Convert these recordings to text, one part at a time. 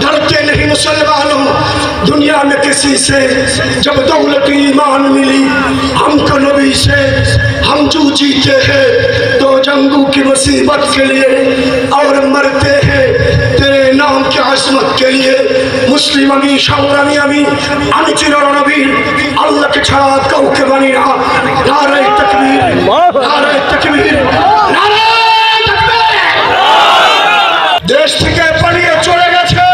डरते नहीं मुसलमानों दुनिया में किसी से, जब दौलत ईमान मिली हमको नबी से। हम जो जीते हैं तो जंगों की मुसीबत के लिए और मरते हैं तेरे नाम की अज़मत के लिए। मुस्लिम আমি সংগ্রামী আমি চিরনবীর আল্লাহকে ছাড়া কাউকে মানি না। নারে তাকবীর, নারে তাকবীর, নারে তাকবীর। দেশ থেকে পালিয়ে চলে গেছে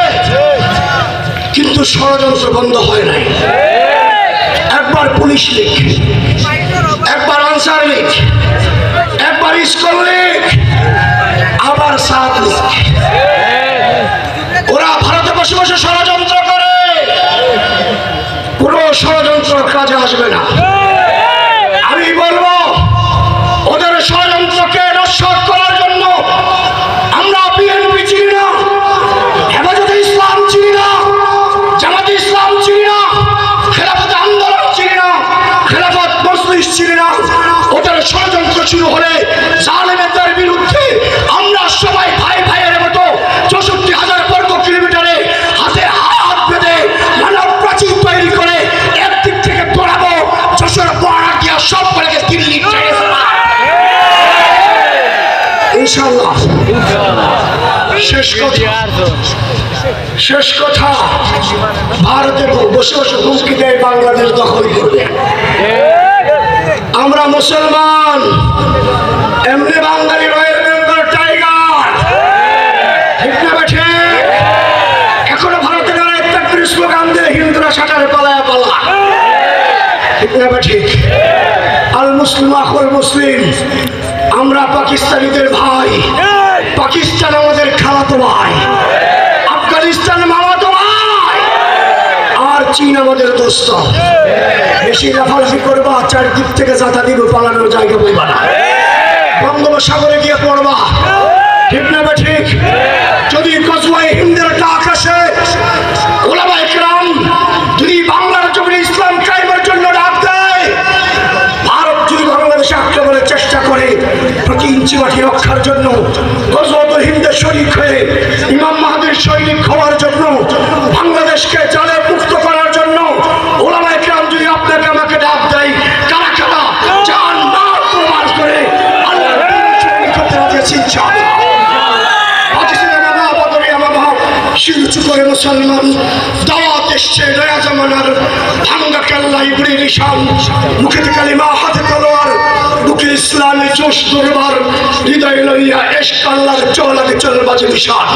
কিন্তু ষড়যন্ত্র বন্ধ হয় নাই। একবার পুলিশ লীগ, একবার আনসার লীগ, একবার স্কুল লীগ, আবার সাত লীগ। ওরা ভারতে বসে বসে ষড়যন্ত্র করে, কোনো ষড়যন্ত্র কাজে আসবে না। আমি বলবো ওদের ষড়যন্ত্রকে নস্যাৎ করার জন্য আমরা বিএনপি চিনি না, হেফাজতে ইসলাম চিনি না, জামাতে ইসলাম চিনি না, খেলাফত আন্দোলন চিনি না, খেলাফত মজলিস চিনি না। ওদের ষড়যন্ত্র শুরু হলে জালেমদের বিরুদ্ধে আমরা সবাই ভাই ভাইয়ের মতো 64,000 বর্গ কিলোমিটারে হাতে হাত বেঁধে মানব প্রাচীর তৈরি করে একদিক থেকে দৌড়াবো যশোর বর্ডার দিয়া সব করে দিল্লি ইনশাআল্লাহ। শেষ কথা ভারতে বসে বসে হুমকি দেয় বাংলাদেশ দখল করবে। আমরা মুসলমান, এমনি বাঙালি রয়্যাল বেঙ্গল টাইগার, ঠিক না বেঠে? এখনো ভারতে দাঁড়ায় তাকবীর স্লোগান দিয়ে হিন্দুরা সাঁটারে পালায়া পালা, ঠিক না বেঠে? আল মুসলিম আখুল মুসলিম। আমরা পাকিস্তানিদের ভাই, পাকিস্তান আমাদের খালাতো ভাই, আফগানিস্তান মামাতো ভাই, আর চীন আমাদের দোস্ত। বেশি লাফালাফি করবা, চারদিক থেকে যাতা দিব, পালানোর জায়গা বইবা না। বঙ্গোপসাগরে গিয়ে পড়বা, ঠিক না বা ঠিক? যদি গজওয়ায়ে হিন্দের ডাক আসে, ওলামায়ে কেরাম যদি বাংলার জমিনে ইসলাম কায়েমের জন্য ডাক দেয়, ভারত যদি বাংলাদেশে আক্রমণের চেষ্টা করে প্রতি ইঞ্চি মাটি রক্ষার জন্য, গজওয়ায়ে হিন্দের শরীক হয়ে ইমাম মাহদীর সৈনিক হওয়ার জন্য, বাংলাদেশকে জালে মুক্ত করার জন্য ওলামায়ে কেরাম যদি আপনাকে আমাকে ডাক দেয়, কারা কারা জান মাল কুরবান করে আল্লাহর দিন করতে রাজি আছি ইনশাআল্লাহ। শিরুচু করে মুসলমান দাওয়াত এসছে নয়া জামানার, ভাঙ্গা কেল্লা ইবরি নিশান, মুখেতে কালিমা হাতে তলোয়ার, বুকে ইসলামী জোশ দরবার, হৃদয় লইয়া এশক আল্লাহর চল আগে চল বাজে নিশান।